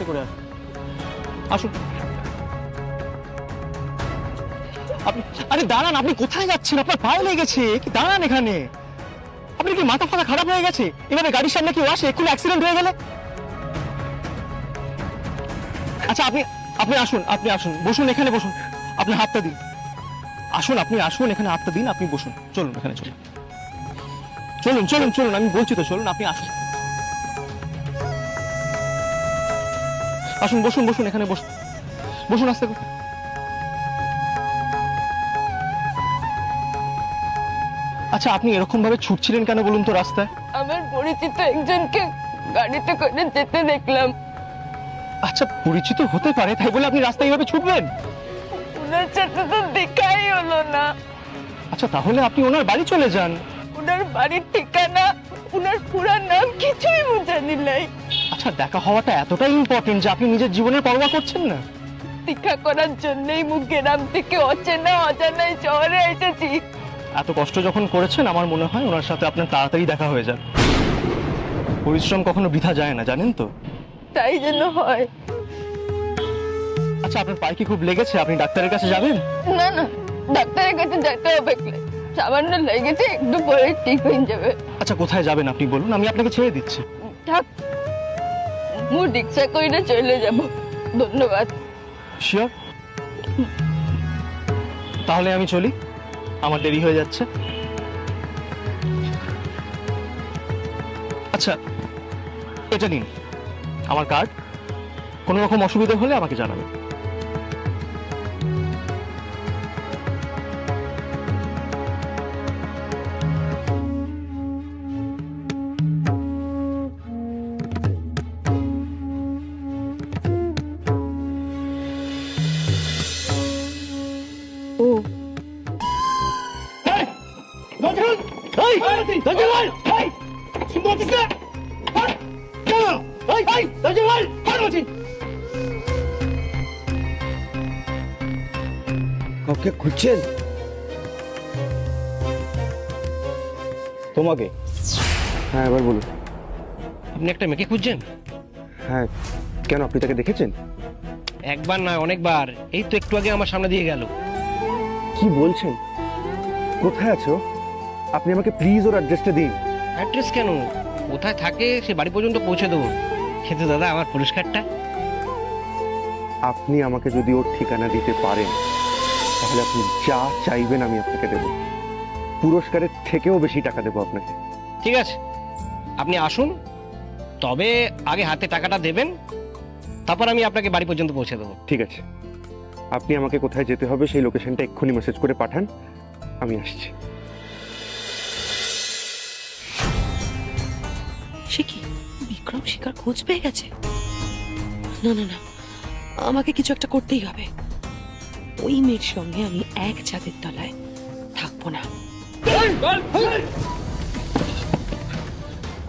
আস্তে করে আসুন, আসুন। আপনি আরে দাঁড়ান, আপনি কোথায় যাচ্ছেন? আপনার পায়ে লেগেছে, কি দাঁড়ান এখানে। আপনি কি মাথা ফাথা খারাপ হয়ে গেছে? এভাবে গাড়ির সামনে কেউ আসে, এক্ষুনি অ্যাক্সিডেন্ট হয়ে গেলে। আচ্ছা আপনি আপনি আসুন, আপনি আসুন, বসুন এখানে বসুন, আপনি হাতটা দিন। আসুন, আপনি আসুন এখানে, হাতটা দিন, আপনি বসুন। চলুন এখানে, চলুন চলুন চলুন চলুন, আমি বলছি তো চলুন, আপনি আসুন। আসুন, বসুন বসুন এখানে, বসুন বসুন আস্তে করে। আচ্ছা আপনি এরকম ভাবে ছুটছিলেন কেন বলুন তো রাস্তায়? আমার পরিচিত একজনকে গাড়িতে করে যেতে দেখলাম। আচ্ছা পরিচিত হতে পারে তাই বলে আপনি রাস্তায় এইভাবে ছুটবেন? ওনার সাথে তো দেখাই হলো না। আচ্ছা তাহলে আপনি ওনার বাড়ি চলে যান। ওনার বাড়ির ঠিকানা, ওনার পুরা নাম কিছুই জানি নাই। আচ্ছা দেখা হওয়াটা এতটাই ইম্পর্টেন্ট যে আপনি নিজের জীবনের পরোয়া করছেন না? দেখা করার জন্যই মুখ গ্রাম থেকে অচেনা অজানায় শহরে এসেছি। এত কষ্ট যখন করেছেন আমার মনে হয় ওনার সাথে আপনার তাড়াতাড়ি দেখা হয়ে যাবে। পরিশ্রম কখনো বৃথা যায় না, জানেন তো? তাই যেন হয়। আচ্ছা আপনার পায়ে কি খুব লেগেছে? আপনি ডাক্তারের কাছে যাবেন? না না, ডাক্তারের কাছে যেতে হবে না। সামান্য লেগেছে, একটু পরে ঠিক হয়ে যাবে। আচ্ছা কোথায় যাবেন আপনি বলুন, আমি আপনাকে ছেড়ে দিচ্ছি। থাক, মু রিক্সা করে চলে যাব। ধন্যবাদ। শিওর? তাহলে আমি চলি, আমার দেরি হয়ে যাচ্ছে। আচ্ছা এটা নিন আমার কার্ড, কোনো রকম অসুবিধা হলে আমাকে জানাবেন। ও কাউকে খুঁজছেন? তোমাকে? হ্যাঁ এবার বলুন। আপনি একটা মেয়েকে খুঁজছেন? হ্যাঁ কেন, আপনি তাকে দেখেছেন? একবার নয় অনেকবার, এই তো একটু আগে আমার সামনে দিয়ে গেল। কি বলছেন? কোথায় আছো? আপনি আমাকে প্লিজ ওর অ্যাড্রেসটা দিন। অ্যাড্রেস কেন, কোথায় থাকে সে বাড়ি পর্যন্ত পৌঁছে দেবো। কিন্তু দাদা আমার পুরস্কারটা? আপনি আমাকে যদি ওর ঠিকানা দিতে পারেন তাহলে আপনি যা চাইবেন আমি আপনাকে দেব। পুরস্কারের থেকেও বেশি টাকা দেবো আপনাকে। ঠিক আছে আপনি আসুন, তবে আগে হাতে টাকাটা দেবেন, তারপর আমি আপনাকে বাড়ি পর্যন্ত পৌঁছে দেবো। ঠিক আছে, আপনি আমাকে কোথায় যেতে হবে সেই লোকেশনটা এক্ষুনি মেসেজ করে পাঠান, আমি আসছি। সে কি বিক্রম শিকার খোঁজ পেয়ে গেছে? না না না, আমাকে কিছু একটা করতেই হবে। ওই মেয়ের সঙ্গে আমি এক ছাদের তলায় থাকবো না।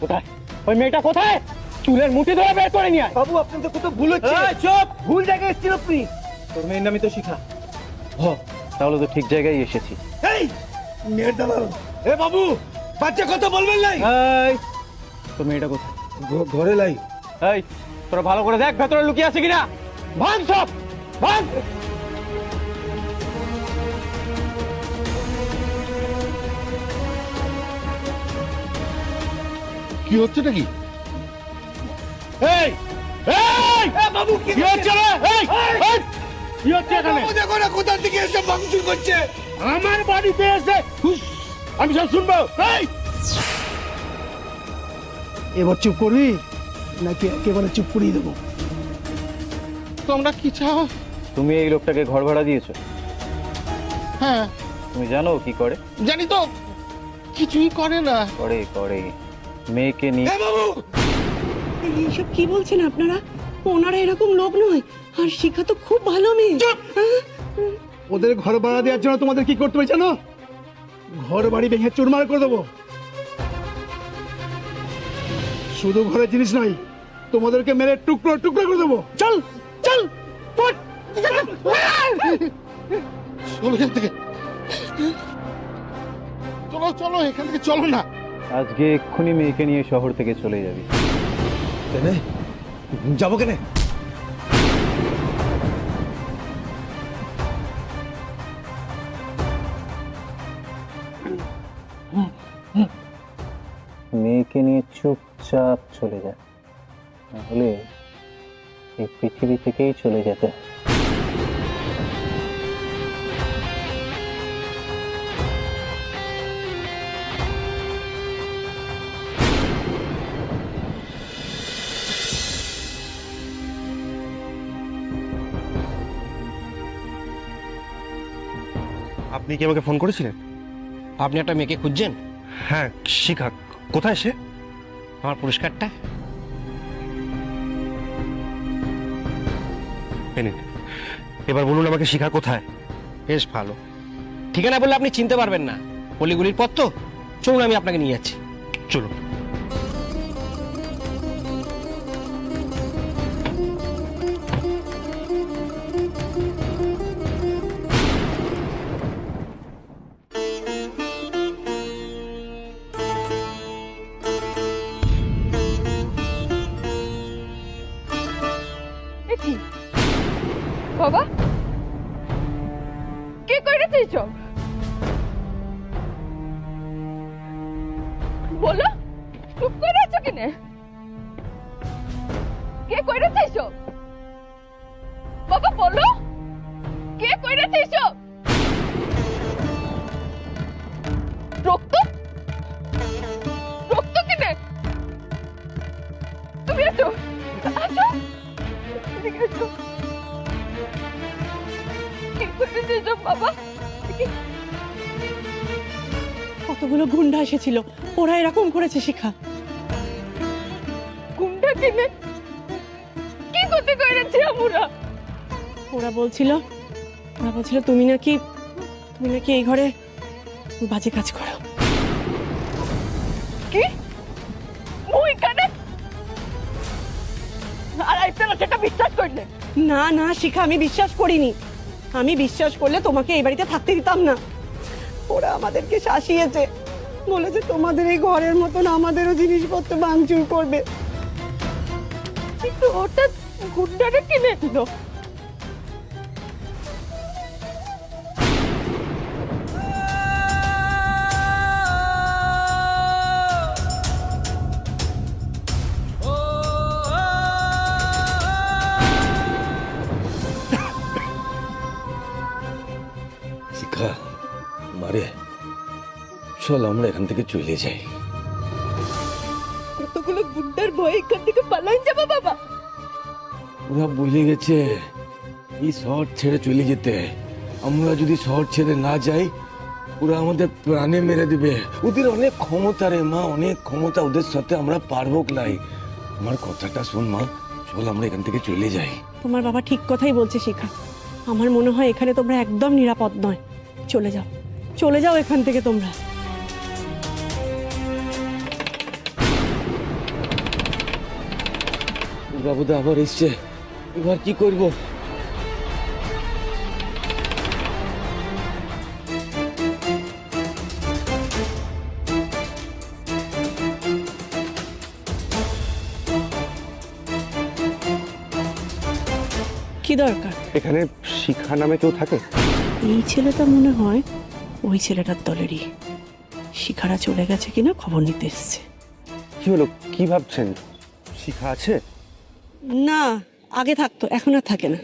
কোথায় ওই মেয়েটা? কোথায়? চুলের মুঠি ধরে বের করে নিয়ে আয়। বাবু আপনাদের কত ভুল হচ্ছে। চুপ! ভুল জায়গায় এসেছেন আপনি। তোর মেয়ের নামই তো শিখা। তাহলে তো ঠিক জায়গায় এসেছি। এই মেয়ের দালাল। এ বাবু, বাচ্চা কথা বলবেন নাই। এই তোর মেয়েটা কোথায়? ঘরে লাই। এই তোরা ভালো করে দেখ ভেতরে লুকিয়ে আছে কিনা। ভাঙ সব, ভাঙ। কি হচ্ছে নাকি? এই এই বাবু কি হচ্ছে রে? এই এই, কি হচ্ছে এখানে? দেখো না কোথা থেকে এসে ভাঙচুর করছে। আমার বাড়িতে এসে হুস, আমি সব শুনবো। এই এবার চুপ করবি নাকি একেবারে চুপ করিয়ে দেবো? তোমরা কি চাও? তুমি এই লোকটাকে ঘর ভাড়া দিয়েছো? হ্যাঁ তুমি জানো কি করে? জানি তো, কিছুই করে না। করে করে মেয়েকে নিয়ে। বাবু এইসব কি বলছেন আপনারা? ওনারা এরকম লোক নয়, আর শিখা তো খুব ভালো মেয়ে। ওদের ঘর ভাড়া দেওয়ার জন্য তোমাদের কি করতে হবে জানো? ঘর বাড়ি ভেঙে চুরমার করে দেবো। শুধু ঘরের জিনিস নয়, তোমাদেরকে মেরে টুকরো টুকরো করে দেবো। চল চল ফট। চলো এখান থেকে, চলো চলো এখান থেকে, চলো না। আজকে এক্ষুনি মেয়েকে নিয়ে শহর থেকে চলে যাবি। যাবো কেন? মেয়েকে নিয়ে চুপচাপ চলে যায়, নাহলে এই পৃথিবী থেকেই চলে যেতে হয়। আপনি কি আমাকে ফোন করেছিলেন? আপনি একটা মেয়েকে খুঁজছেন? হ্যাঁ, শিখা। কোথায় সে? আমার পুরস্কারটা এই নিন। এবার বলুন আমাকে, শিখা কোথায়? বেশ ভালো। ঠিকানা বললে আপনি চিনতে পারবেন না, অলিগুলির পথ তো। চলুন আমি আপনাকে নিয়ে যাচ্ছি। চলুন। এ কি বাবা, কে করেছে এইসব? বলো, চুপ করে আছো কেনে? কে করেছে এইসব? বাবা বলো, কে করেছে এইসব? রক্ত, রক্ত কেনে? তুমি আছো, আছো, এদিকে আছো। কে করেছে এইসব বাবা? কতগুলো গুন্ডা এসেছিল, ওরা এরকম করেছে শিখা। গুন্ডা কেনে? কি করতে করেছে আমরা? ওরা বলছিল তুমি নাকি এই ঘরে বাজে কাজ করো। কি মুই কানে? আর আপনারা সেটা বিশ্বাস করলে? না না শিখা, আমি বিশ্বাস করিনি। আমি বিশ্বাস করলে তোমাকে এই বাড়িতে থাকতে দিতাম না। ওরা আমাদেরকে শাসিয়েছে, বলেছে তোমাদের এই ঘরের মতন আমাদেরও জিনিসপত্র ভাঙচুর করবে। কিন্তু ওটা গুন্ডারা কিনে দিল। শিখা মারে, চল আমরা এখান থেকে চলে যাই। কতগুলো গুন্ডার ভয়ে এখান থেকে পালাই যাবো বাবা। ওরা বলে গেছে এই শহর ছেড়ে চলে যেতে। আমরা যদি শহর ছেড়ে না যাই, ওরা আমাদের প্রাণে মেরে দিবে। ওদের অনেক ক্ষমতা রে মা, অনেক ক্ষমতা। ওদের সাথে আমরা পারবো লাই। আমার কথাটা শোন মা, চল আমরা এখান থেকে চলে যাই। তোমার বাবা ঠিক কথাই বলছে শিখা। আমার মনে হয় এখানে তোমরা একদম নিরাপদ নয়। চলে যাও, চলে যাও এখান থেকে তোমরা। বাবুদা আবার এসছে, এবার কি করব? কি দরকার? এখানে শিখা নামে কেউ থাকে? এই ছেলেটা মনে হয় ওই ছেলেটার দলেরই। শিখারা চলে গেছে কিনা খবর নিতে এসছে। কি হলো, কি ভাবছেন? শিখা আছে? না, আগে থাকতো, এখন আর থাকে না।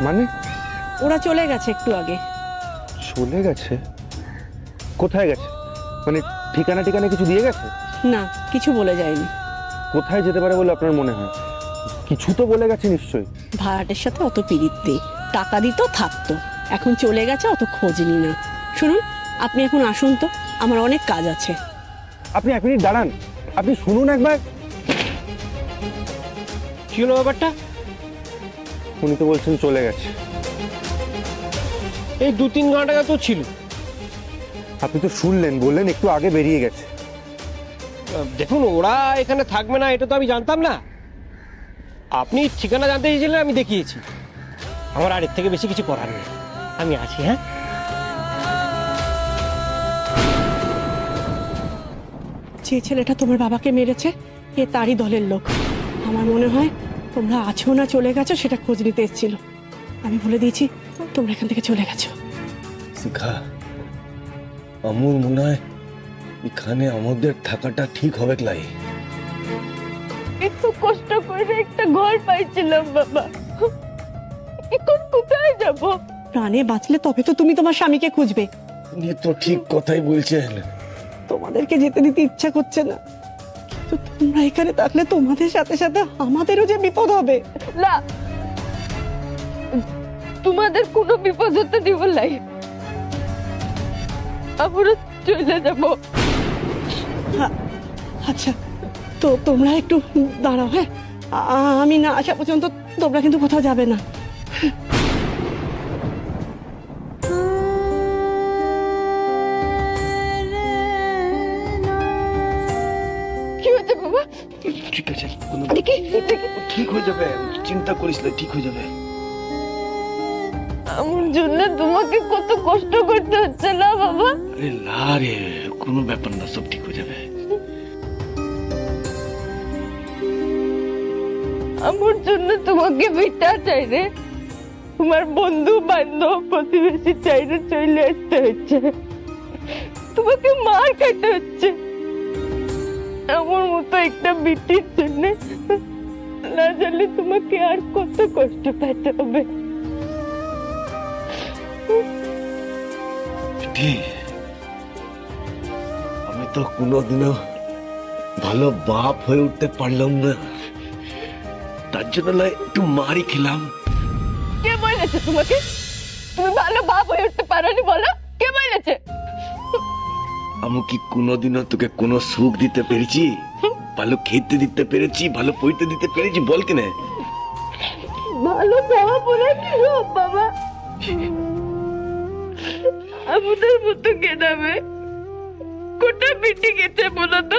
মানে? ওরা চলে গেছে একটু আগে। চলে গেছে? কোথায় গেছে? মানে ঠিকানা ঠিকানা কিছু দিয়ে গেছে? না, কিছু বলে যায়নি। কোথায় যেতে পারে বলে আপনার মনে হয়? কিছু তো বলে গেছে নিশ্চয়ই। ভাড়াটের সাথে অত পিরিত নেই, টাকা দিত থাকতো। এখন চলে গেছে, অত খোঁজ নি না। শুনুন, আপনি এখন আসুন তো, আমার অনেক কাজ আছে। আপনি এক মিনিট দাঁড়ান, আপনি শুনুন একবার। কি হলো ব্যাপারটা? উনি তো বলছেন চলে গেছে। এই 2-3 ঘন্টা তো ছিল। আপনি তো শুনলেন, বললেন একটু আগে বেরিয়ে গেছে। দেখুন, ওরা এখানে থাকবে না এটা তো আমি জানতাম না। আপনি ঠিকানা জানতে চেয়েছিলেন, আমি দেখিয়েছি। আমার আর এর থেকে বেশি কিছু করার নেই। আমি আছি। হ্যাঁ, যে ছেলেটা তোমার বাবাকে মেরেছে এ তারই দলের লোক। আমার মনে হয় তোমরা আছো না চলে গেছো সেটা খোঁজ নিতে এসেছিল। আমি বলে দিয়েছি তোমরা এখান থেকে চলে গেছো। শিখা, আমার মনে হয় এখানে আমাদের থাকাটা ঠিক হবে লাই। একটু কষ্ট করে একটা ঘর পাইছিলাম বাবা, এখন কোথায় যাব? প্রাণে বাঁচলে তবে তো তুমি তোমার স্বামীকে খুঁজবে। উনি তো ঠিক কথাই বলছেন। তোমাদেরকে যেতে দিতে ইচ্ছা করছে না, কিন্তু তোমরা এখানে থাকলে তোমাদের সাথে সাথে আমাদেরও যে বিপদ হবে। না, তোমাদের কোনো বিপদ হতে দিব নাই, আমরা চলে যাব। আচ্ছা, তো তোমরা একটু দাঁড়াও, হ্যাঁ? আমি না আসা পর্যন্ত তোমরা কিন্তু কোথাও যাবে না। কি হয়েছে বাবা? ঠিক আছে, দেখি দেখি, ঠিক হয়ে যাবে, চিন্তা করিস না, ঠিক হয়ে যাবে। আমার জন্য তোমাকে কত কষ্ট করতে হচ্ছে না বাবা? আরে না রে, কোনো ব্যাপার না, সব ঠিক হয়ে যাবে। আমার জন্য তোমাকে ভিটা চাই রে, তোমার বন্ধু বান্ধব প্রতিবেশী চাইরে চলে আসতে হচ্ছে, তোমাকে মার খাইতে হচ্ছে আমার মতো একটা বিটির জন্য। না জানলে তোমাকে আর কত কষ্ট পেতে হবে। আমি তো কোনোদিনও ভালো বাপ হয়ে উঠতে পারলাম না, তার জন্য না একটু মারি খেলাম। কে বলেছে তোমাকে তুমি ভালো বাপ হয়ে উঠতে পারোনি? বলো, কে বলেছে? আমি কি কোনোদিনও তোকে কোনো সুখ দিতে পেরেছি? ভালো খেতে দিতে পেরেছি, ভালো পইতে দিতে পেরেছি? বল কেনে। ভালো বাবা বলে কি হোক বাবা, আমাদের মতো গেদামে কোটা বিটি গেছে বলো তো,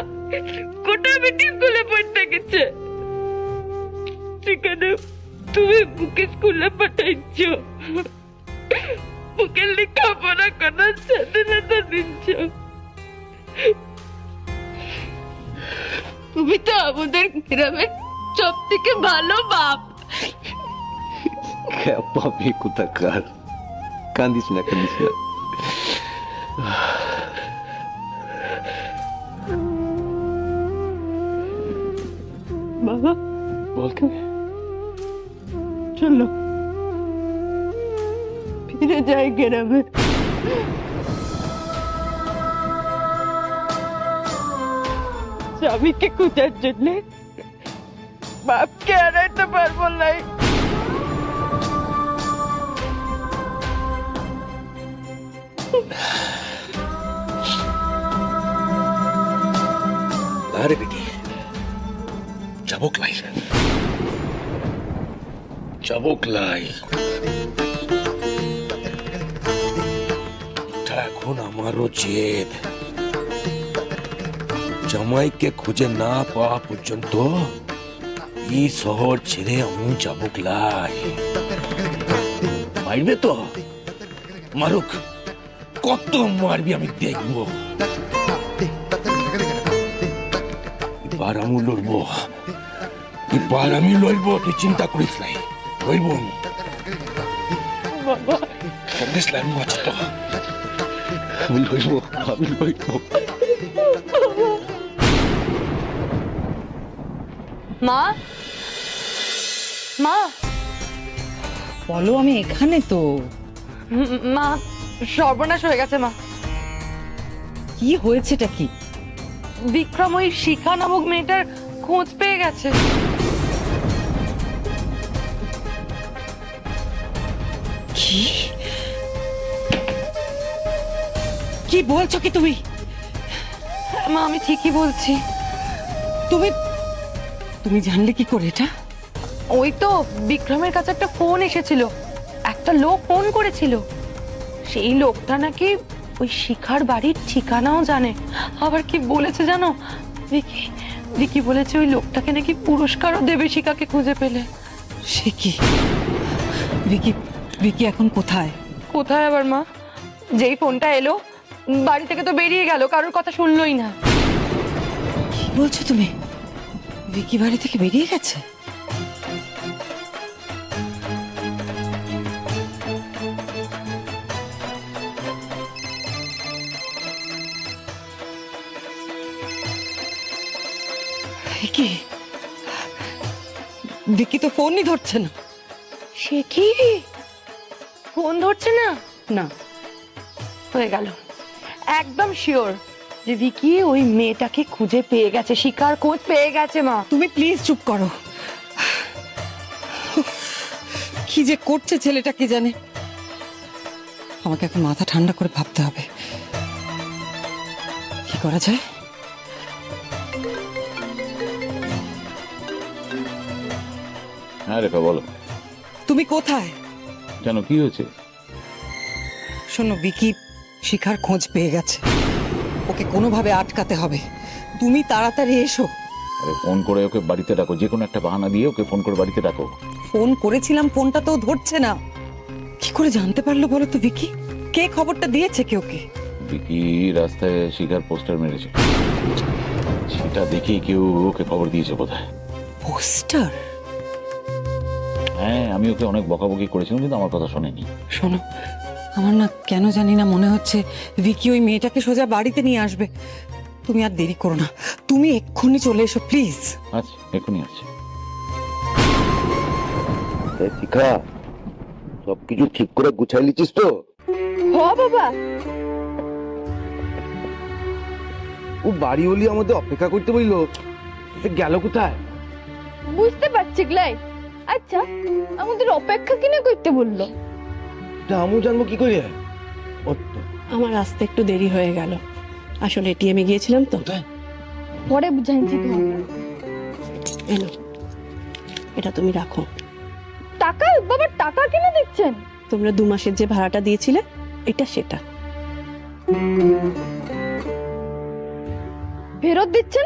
কোটা বিটি স্কুলে পড়তে গেছে, সেখানে তুমি বুকে স্কুলে পাঠাইছ, বুকে লেখাপড়া করার স্বাধীনতা দিচ্ছ। তুমি তো আমাদের গ্রামের সব থেকে ভালো বাপ। পাবি কোথাকার, কান্দিস না, কান্দিস না। বাবা বল কেনে। চলো ফিরে যাই গ্রামে। স্বামীকে খোঁজার জন্য বাপকে হারাইতে পারবো নাই। আরে বেটি, যাবো ক্লাই, যাবো ক্লাই। এটা এখন আমারও জেদ। জামাইকে খুঁজে না পাওয়া পর্যন্ত এই শহর ছেড়ে আমি যাবো ক্লাই। মারবে তো মারুক, কত মারবি আমি দেখবো। এবার আমি লড়বো, এবার আমি লড়বো, তুই চিন্তা করিস নাই। লড়বো আমি, বাবা করিস নাই, আমি আছি তো। আমি লইবো, আমি লইবো। মা, মা বলো, আমি এখানে তো। মা, সর্বনাশ হয়ে গেছে মা। কি হয়েছেটা কি? বিক্রম ওই শিখা নামক মেয়েটার খোঁজ পেয়ে গেছে। কি কি বলছো কি তুমি? মা, আমি ঠিকই বলছি। তুমি তুমি জানলে কি করে এটা? ওই তো বিক্রমের কাছে একটা ফোন এসেছিল, একটা লোক ফোন করেছিল, সেই লোকটা নাকি ওই শিখার বাড়ির ঠিকানাও জানে। আবার কি বলেছে জানো? ভিকি ভিকি বলেছে ওই লোকটাকে নাকি পুরস্কারও দেবে শিখাকে খুঁজে পেলে। সে কি? ভিকি ভিকি এখন কোথায়? কোথায় আবার মা, যেই ফোনটা এলো বাড়ি থেকে তো বেরিয়ে গেল, কারোর কথা শুনলোই না। কি বলছো তুমি? ভিকি বাড়ি থেকে বেরিয়ে গেছে? ভিকি ভিকি তো ফোনই ধরছে না। সে কি ফোন ধরছে না? না, হয়ে গেল, একদম শিওর যে ভিকি ওই মেয়েটাকে খুঁজে পেয়ে গেছে, শিকার খোঁজ পেয়ে গেছে। মা তুমি প্লিজ চুপ করো। কি যে করছে ছেলেটা কি জানে। আমাকে এখন মাথা ঠান্ডা করে ভাবতে হবে কি করা যায়। হ্যাঁ রেখা বলো। তুমি কোথায়? কেন, কি হয়েছে? শোনো, ভিকি শিখার খোঁজ পেয়ে গেছে, ওকে কোনোভাবে আটকাতে হবে। তুমি তাড়াতাড়ি এসো। আরে ফোন করে ওকে বাড়িতে ডাকো, যে কোনো একটা বাহানা দিয়ে ওকে ফোন করে বাড়িতে ডাকো। ফোন করেছিলাম, ফোনটা তো ধরছে না। কি করে জানতে পারলো বলো তো ভিকি? কে খবরটা দিয়েছে কে ওকে? বিকি রাস্তায় শিকার পোস্টার মেরেছে, সেটা দেখেই কেউ ওকে খবর দিয়েছে বোধহয়। পোস্টার? হ্যাঁ, আমি ওকে অনেক বকাবকি করেছিলাম কিন্তু আমার কথা শোনেনি। শোনো, আমার না কেন জানি না মনে হচ্ছে ভিকি ওই মেয়েটাকে সোজা বাড়িতে নিয়ে আসবে। তুমি আর দেরি করো না, তুমি এক্ষুনি চলে এসো প্লিজ। আচ্ছা, এখনই আছে। শিখা, সবকিছু ঠিক করে গুছাই লিচিস তো? হ বাবা, ও বাড়িওয়ালি আমাদের অপেক্ষা করতে বললো, গেল কোথায়? বুঝতে পারছি গ্লাই। আচ্ছা, আমাদের অপেক্ষা কিনে করতে বললো? আমি জানবো কি করে? আমার আসতে একটু দেরি হয়ে গেল, আসলে এটিএমে গিয়েছিলাম তো। পরে বুঝাইছি তো। এলো, এটা তুমি রাখো। টাকা? বাবা টাকা কিনে দিচ্ছেন? তোমরা 2 মাসের যে ভাড়াটা দিয়েছিলে, এটা সেটা। ফেরত দিচ্ছেন?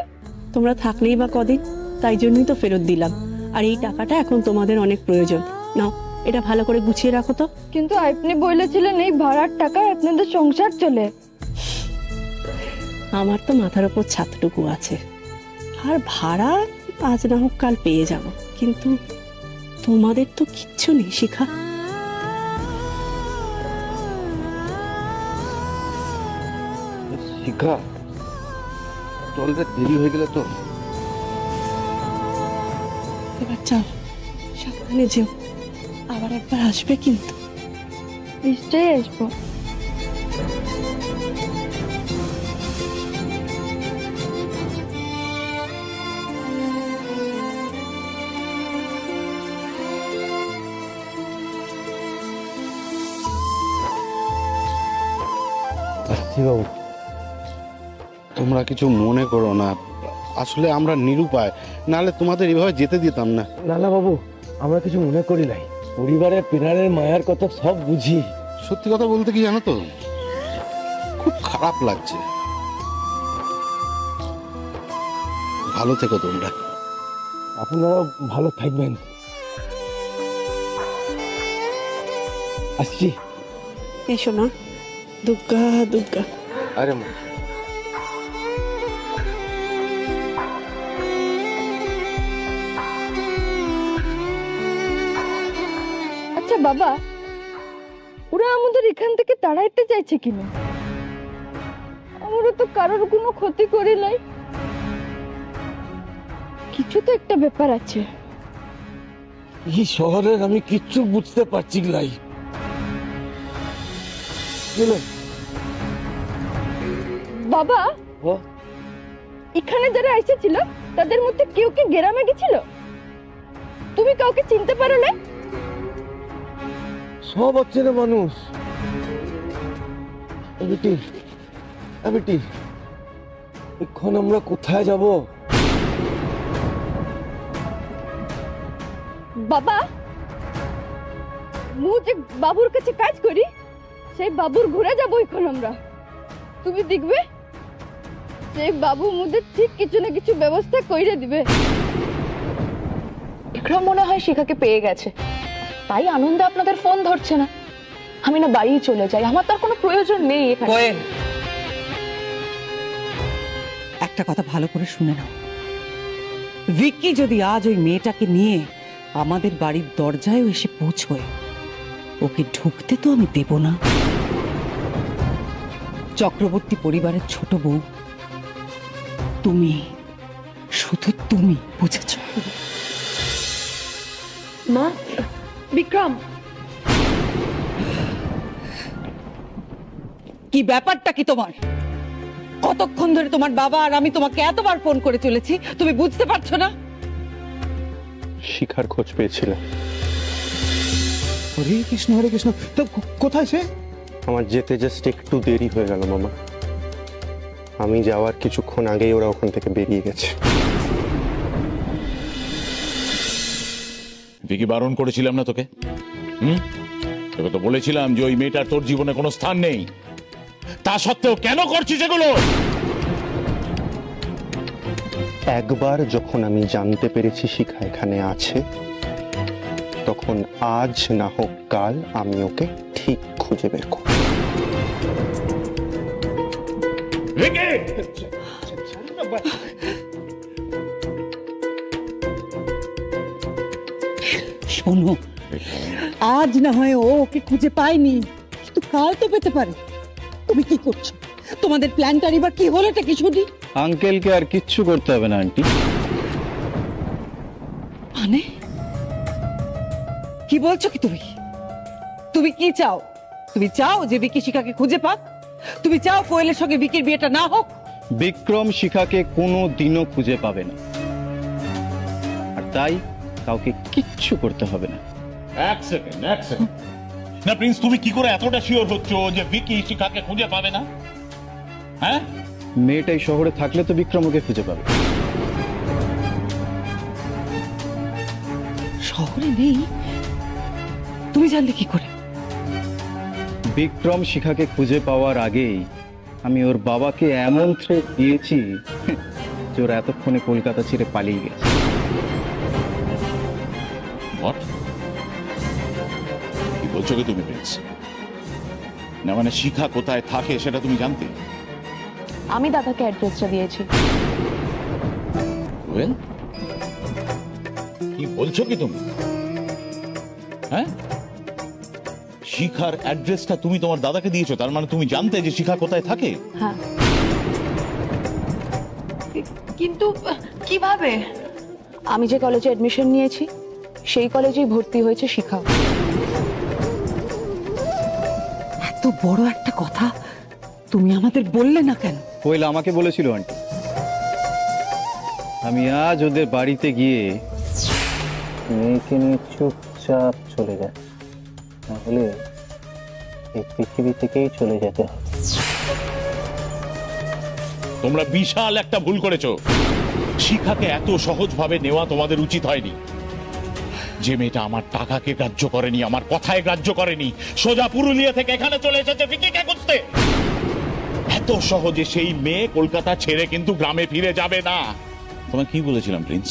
তোমরা থাকলেই বা কদিন, তাই জন্যই তো ফেরত দিলাম। আর এই টাকাটা এখন তোমাদের অনেক প্রয়োজন, নাও এটা ভালো করে গুছিয়ে রাখো তো। কিন্তু আপনি বলেছিলেন এই ভাড়ার টাকায় আপনাদের সংসার চলে। আমার তো মাথার উপর ছাদটুকু আছে, আর ভাড়া আজ না হোক কাল পেয়ে যাব, কিন্তু তোমাদের তো কিচ্ছু নেই শিখা। শিখা, চলতে দেরি হয়ে গেলে তো। এবার চল, সাবধানে যেও, আবার একবার আসবে কিন্তু। নিশ্চয়ই আসবো। বাবু, তোমরা কিছু মনে করো না, আসলে আমরা নিরুপায়, নাহলে তোমাদের এভাবে যেতে দিতাম না। না না বাবু, আমরা কিছু মনে করি নাই। পরিবারের পিনারের মায়ার কথা সব বুঝি। সত্যি কথা বলতে কি জানো তো, খুব খারাপ লাগছে। ভালো থেকো তোমরা। আপনারা ভালো থাকবেন। আসছি। এসো না, দুর্গা দুর্গা। আরে মা, আচ্ছা বাবা, ওরা আমাদের এখান থেকে তাড়াইতে চাইছে কিনা? আমরা তো কারোর কোনো ক্ষতি করি নাই। কিছু তো একটা ব্যাপার আছে। এই শহরের আমি কিচ্ছু বুঝতে পারছি লাই। বাবা, ও? এখানে যারা এসেছিল তাদের মধ্যে কেউ কি গ্রামে গেছিল? তুমি কাউকে চিনতে পারো না? সব হচ্ছে না মানুষ। বেটি, বেটি, এখন আমরা কোথায় যাব? বাবা, মু যে বাবুর কাছে কাজ করি, সেই বাবুর ঘুরে যাবো এখন আমরা। তুমি দেখবে সেই বাবু মুদের ঠিক কিছু না কিছু ব্যবস্থা কইরে দিবে। বিক্রম মনে হয় শিখাকে পেয়ে গেছে, তাই আনন্দে আপনাদের ফোন ধরছে না। আমি না বাড়ি চলে যাই, আমার তার কোনো প্রয়োজন নেই এখানে। কোয়েল, একটা কথা ভালো করে শুনে নাও। ভিকি যদি আজ ওই মেয়েটাকে নিয়ে আমাদের বাড়ির দরজায় এসে পৌঁছয়, ওকে ঢুকতে তো আমি দেব না। চক্রবর্তী পরিবারের ছোট বউ তুমি, শুধু তুমি বুঝেছ। মা, বিক্রম, কি ব্যাপারটা কি তোমার? কতক্ষণ ধরে তোমার বাবা আর আমি তোমাকে এতবার ফোন করে চলেছি, তুমি বুঝতে পারছো না? শিখার খোঁজ পেয়েছিলাম। হরে কৃষ্ণ, তো কোথায় সে? আমার যেতে জাস্ট একটু দেরি হয়ে গেল মামা। আমি যাওয়ার কিছুক্ষণ আগেই ওরা ওখান থেকে বেরিয়ে গেছে। কি বারণ করেছিলাম না তোকে? তোকে তো বলেছিলাম যে ওই মেয়েটার তোর জীবনে কোনো স্থান নেই। তা সত্ত্বেও কেন করছিস এগুলো? একবার যখন আমি জানতে পেরেছি শিখা এখানে আছে, তখন আজ না হোক কাল আমি ওকে ঠিক খুঁজে বের করব। শোনো, আজ না হয় ও ওকে খুঁজে পায়নি, কিন্তু কাল তো পেতে পারে। তুমি কি করছো? তোমাদের প্ল্যানটার এবার কি হলোটা কি শুনি? আঙ্কেলকে আর কিচ্ছু করতে হবে না আন্টি। মানে কি বলছো কি তুমি? তুমি কি চাও? তুমি চাও যে বিকি শিখাকে খুঁজে পাক? তুমি চাও কোয়েলের সঙ্গে বিকির বিয়েটা না হোক? বিক্রম শিখাকে কোনো দিনও খুঁজে পাবে না, আর তাই কাউকে কিচ্ছু করতে হবে না। এক সেকেন্ড না প্রিন্স, তুমি কি করে এতটা শিওর হচ্ছ যে ভিকি শিখাকে খুঁজে পাবে না? হ্যাঁ, মেয়েটাই শহরে থাকলে তো বিক্রম ওকে খুঁজে পাবে। শহরে নেই? তুমি জানলে কি করে? বিক্রম শিখাকে খুঁজে পাওয়ার আগেই আমি ওর বাবাকে এমন থ্রেট দিয়েছি যে ওরা এতক্ষণে কলকাতা ছেড়ে পালিয়ে গেছে। What? কি বলছো কি তুমি প্রিন্স? না মানে শিখা কোথায় থাকে সেটা তুমি জানতে? আমি দাদাকে অ্যাড্রেসটা দিয়েছি। ওয়েল, কি বলছো কি তুমি? হ্যাঁ, শিখার অ্যাড্রেসটা তুমি তোমার দাদাকে দিয়েছো? তার মানে তুমি জানতে যে শিখা কোথায় থাকে? হ্যাঁ, কিন্তু কিভাবে? আমি যে কলেজে অ্যাডমিশন নিয়েছি সেই কলেজেই ভর্তি হয়েছে শিখা। এত বড় একটা কথা তুমি আমাদের বললে না কেন? কোয়েল আমাকে বলেছিল আন্টি। আমি আজ ওদের বাড়িতে গিয়ে মেয়েকে নিয়ে চুপচাপ চলে যায়, তাহলে এই পৃথিবী থেকেই চলে যেতে হবে। তোমরা বিশাল একটা ভুল করেছো। শিখাকে এত সহজভাবে নেওয়া তোমাদের উচিত হয়নি। যে মেয়েটা আমার টাকাকে গ্রাহ্য করেনি, আমার কথায় গ্রাহ্য করেনি, সোজা পুরুলিয়া থেকে এখানে চলে এসেছে ভিকিকে খুঁজতে। এত সহজে সেই মেয়ে কলকাতা ছেড়ে কিন্তু গ্রামে ফিরে যাবে না। তোমায় কি বলেছিলাম প্রিন্স?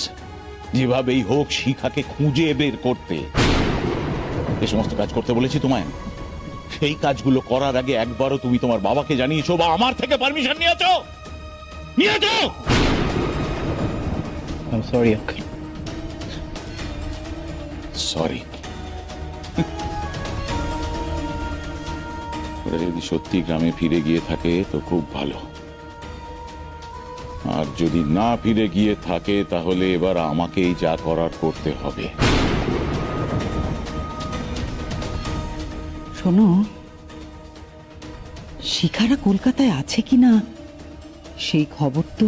যেভাবেই হোক শিখাকে খুঁজে বের করতে। এ সমস্ত কাজ করতে বলেছি তোমায়। সেই কাজগুলো করার আগে একবারও তুমি তোমার বাবাকে জানিয়েছো বা আমার থেকে পারমিশন নিয়েছো? I'm sorry, uncle. সরি। ওরা যদি সত্যি গ্রামে ফিরে গিয়ে থাকে তো খুব ভালো, আর যদি না ফিরে গিয়ে থাকে তাহলে এবার আমাকেই যা করার করতে হবে। শোনো, শিখারা কলকাতায় আছে কিনা সেই খবর তো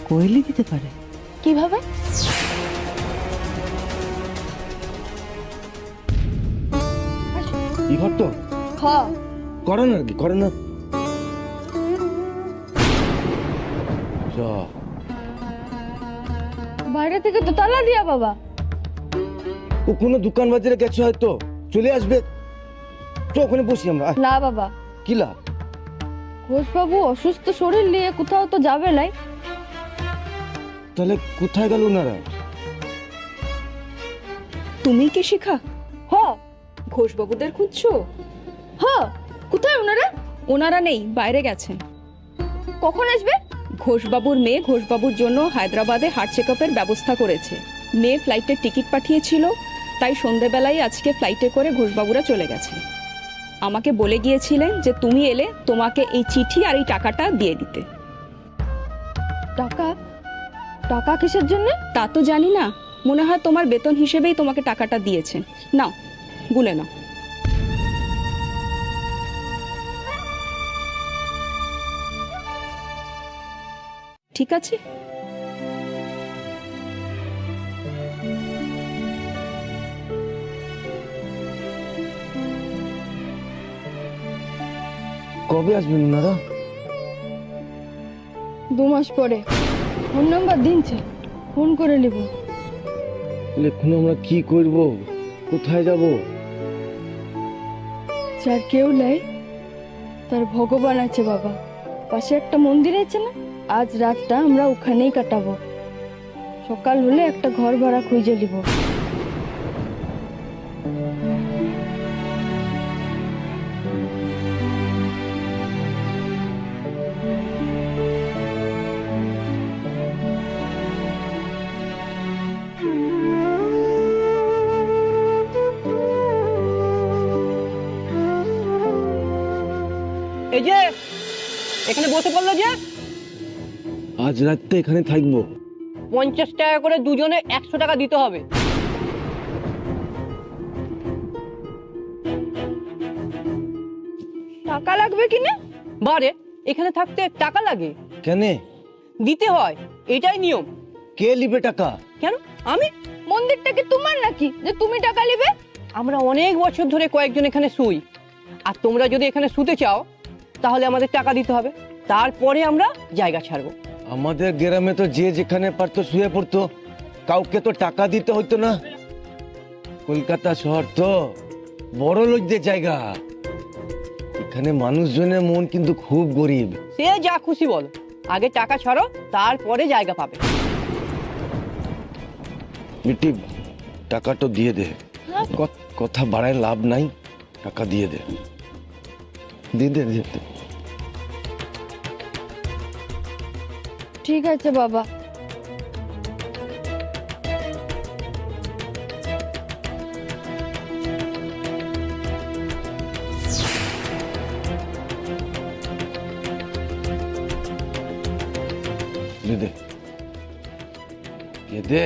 কোয়েলই দিতে পারে। কিভাবে? কি ঘর তো হ্যাঁ, করো না, কি করো না। যা, বাইরে থেকে তো তালা দিয়া বাবা। ও কোনো দোকান বাজারে গেছে হয়তো, চলে আসবে। তো ওখানে বসি আমরা। না বাবা, কি লাভ? ঘোষবাবু অসুস্থ শরীর নিয়ে কোথাও তো যাবে লাই। তাহলে কোথায় গেল ওনারা? তুমি কি শিখা? হ, ঘোষবাবুদের খুঁজছো? হ, কোথায় ওনারা? ওনারা নেই, বাইরে গেছেন। কখন আসবে? ঘোষবাবুর মেয়ে ঘোষবাবুর জন্য হায়দ্রাবাদে হার্ট চেকআপের ব্যবস্থা করেছে। মেয়ে ফ্লাইটের টিকিট পাঠিয়েছিল, তাই সন্ধেবেলায় আজকে ফ্লাইটে করে ঘোষবাবুরা চলে গেছেন। আমাকে বলে গিয়েছিলেন যে তুমি এলে তোমাকে এই চিঠি আর এই টাকাটা দিয়ে দিতে। টাকা? টাকা কিসের জন্য? তা তো জানি না, মনে হয় তোমার বেতন হিসেবেই তোমাকে টাকাটা দিয়েছেন। নাও, গুনে নাও। ঠিক আছে। কবে আসবেন ওনারা? 2 মাস পরে। ফোন নাম্বার দিনছে, ফোন করে নেব। এখন আমরা কি করব, কোথায় যাব? যার কেউ নাই তার ভগবান আছে বাবা। পাশে একটা মন্দির আছে না, আজ রাতটা আমরা ওখানেই কাটাবো। সকাল হলে একটা ঘর ভাড়া খুঁজে নিব। এই যে এখানে বসে পড়লো যে, আজ রাতটা এখানে থাকবো। 50 টাকা করে দুজনে 100 টাকা দিতে হবে। টাকা লাগবে কিনা? বারে এখানে থাকতে টাকা লাগে? কেন? দিতে হয়, এটাই নিয়ম। কে লিবে টাকা? কেন আমি? মন্দিরটা কি তোমার নাকি যে তুমি টাকা নেবে? আমরা অনেক বছর ধরে কয়েকজন এখানে শুই, আর তোমরা যদি এখানে শুতে চাও তাহলে আমাদের টাকা দিতে হবে, তারপরে আমরা জায়গা ছাড়বো। আমাদের গ্রামে তো যে যেখানে পারতো শুয়ে পড়তো, কাউকে তো টাকা দিতে হইতো না। কলকাতা শহর তো বড় লোকদের জায়গা, এখানে মানুষজনের মন কিন্তু খুব গরিব। সে যা খুশি বলো, আগে টাকা ছাড়ো, তারপরে জায়গা পাবে। মিটি, টাকাটা দিয়ে দে। কথা বাড়ায় লাভ নাই, টাকা দিয়ে দে। দিয়ে দে, দিয়ে দে। ঠিক আছে বাবা। দিয়ে দে, দিয়ে দে।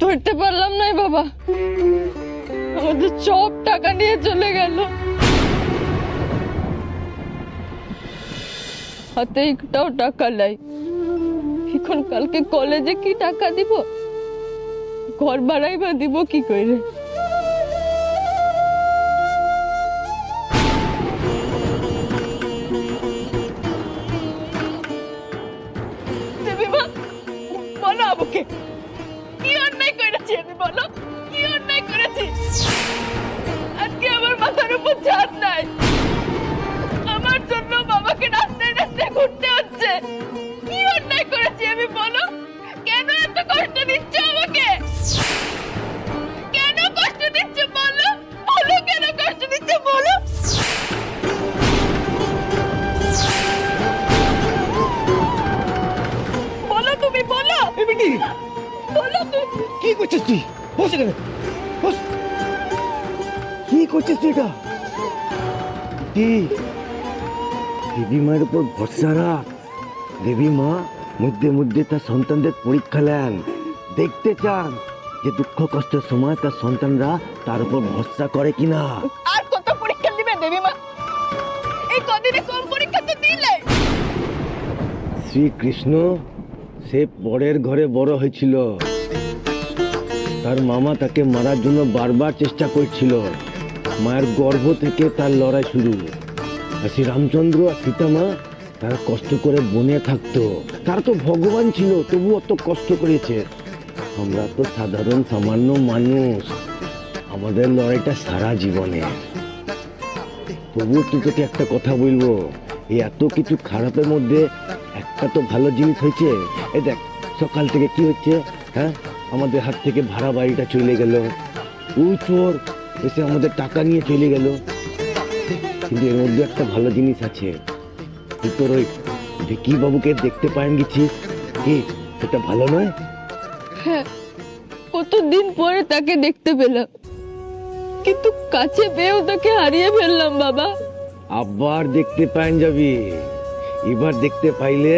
ধরতে পারলাম না বাবা, আমাদের সব টাকা নিয়ে চলে গেল। হাতে একটাও টাকা নাই। এখন কালকে কলেজে কি টাকা দিব, ঘর ভাড়াই বা দিব কি করে? দেবী মা, বলো আমাকে কি অন্যায় করেছি আমি, বলো কি অন্যায় করেছি? আজকে আমার মাথার উপর ছাদ নাই, আমার জন্য বাবাকে রাস্তায় রাস্তায় ঘুরতে হচ্ছে। কি অন্যায় করেছি আমি, বলো? কেন এত কষ্ট দিচ্ছ আমাকে? কেন কষ্ট দিচ্ছ বলো? বলো কেন কষ্ট দিচ্ছ বলো? বলো তুমি, বলো। বলো তুমি। কি করছিস তুই? বস এখানে, বস। কি করছিস তুই এটা? কি? দেবী মায়ের উপর ভরসা রাখ। দেবী মা মধ্যে মধ্যে তার সন্তানদের পরীক্ষা নেন, দেখতে চান যে দুঃখ কষ্টের সময় তার সন্তানরা তার উপর ভরসা করে কিনা। আর কত পরীক্ষা দিবে দেবী মা? এই কদিনে কম পরীক্ষা তো দিলে। শ্রীকৃষ্ণ সে পরের ঘরে বড় হয়েছিল, তার মামা তাকে মারার জন্য বারবার চেষ্টা করছিল। মায়ের গর্ভ থেকে তার লড়াই শুরু। আর শ্রী রামচন্দ্র আর সীতা মা তারা কষ্ট করে বনে থাকতো। তারা তো ভগবান ছিল, তবু অত কষ্ট করেছে। আমরা তো সাধারণ সামান্য মানুষ, আমাদের লড়াইটা সারা জীবনে। তবুও তো তোকে একটা কথা বলবো, এই এত কিছু খারাপের মধ্যে একটা তো ভালো জিনিস হয়েছে। এই দেখ, সকাল থেকে কি হচ্ছে? হ্যাঁ, আমাদের হাত থেকে ভাড়া বাড়িটা চলে গেল, ও চোর এসে আমাদের টাকা নিয়ে চলে গেল। কিন্তু এর মধ্যে একটা ভালো জিনিস আছে, তুই তোর ওই ভিকি বাবুকে দেখতে পায়েন গেছিস কি? সেটা ভালো নয়? হ্যাঁ, কতদিন পরে তাকে দেখতে পেলাম, কিন্তু কাছে পেয়েও তাকে হারিয়ে ফেললাম বাবা। আবার দেখতে পাইন যাবি, এবার দেখতে পাইলে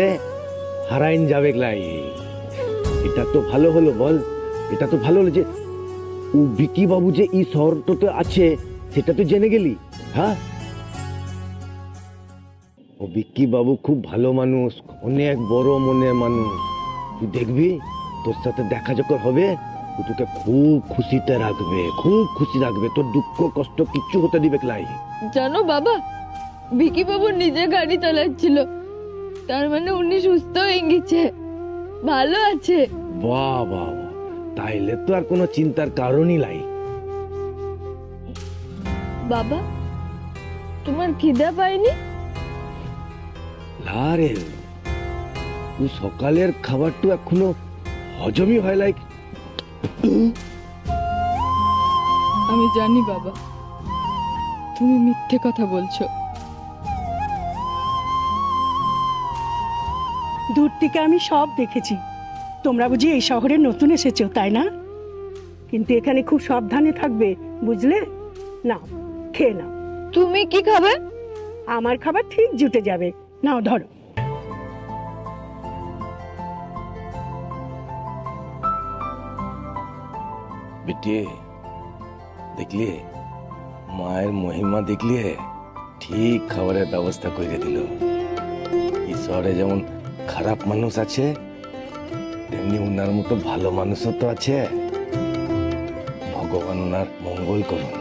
হারাইন যাবে লাই। এটা তো ভালো হলো বল, এটা তো ভালো হলো যে ও বিকি বাবু যে এই শহরটাতে আছে সেটা তো জেনে গেলি। হ্যাঁ, ও বিকি বাবু খুব ভালো মানুষ, অনেক বড় মনের মানুষ। তুই দেখবি তোর সাথে দেখা যখন হবে ও তোকে খুব খুশিতে রাখবে, খুব খুশি রাখবে, তোর দুঃখ কষ্ট কিচ্ছু হতে দিবে লাই। জানো বাবা, ভিকি বাবু নিজে গাড়ি চালাচ্ছিল, তার মানে উনি সুস্থ হয়ে গেছে, ভালো আছে। বাহ বাহ, তাইলে তো আর কোনো চিন্তার কারণই নাই। বাবা, তোমার খিদে পায়নি? লারে, ও সকালের খাবারটা এখনো হজমই হয় লাইক। আমি জানি বাবা, তুমি মিথ্যে কথা বলছো। দূর থেকে আমি সব দেখেছি। তোমরা বুঝি এই শহরে নতুন এসেছো, তাই না? কিন্তু এখানে খুব সাবধানে থাকবে, বুঝলে? নাও, খেয়ে নাও। তুমি কি খাবে? আমার খাবার ঠিক জুটে যাবে, নাও ধরো। বেটে, দেখলি মায়ের মহিমা, দেখলি ঠিক খাবারের ব্যবস্থা করে দিল। এই শহরে যেমন খারাপ মানুষ আছে, তেমনি ওনার মতো ভালো মানুষও তো আছে। ভগবান ওনার মঙ্গল করুন।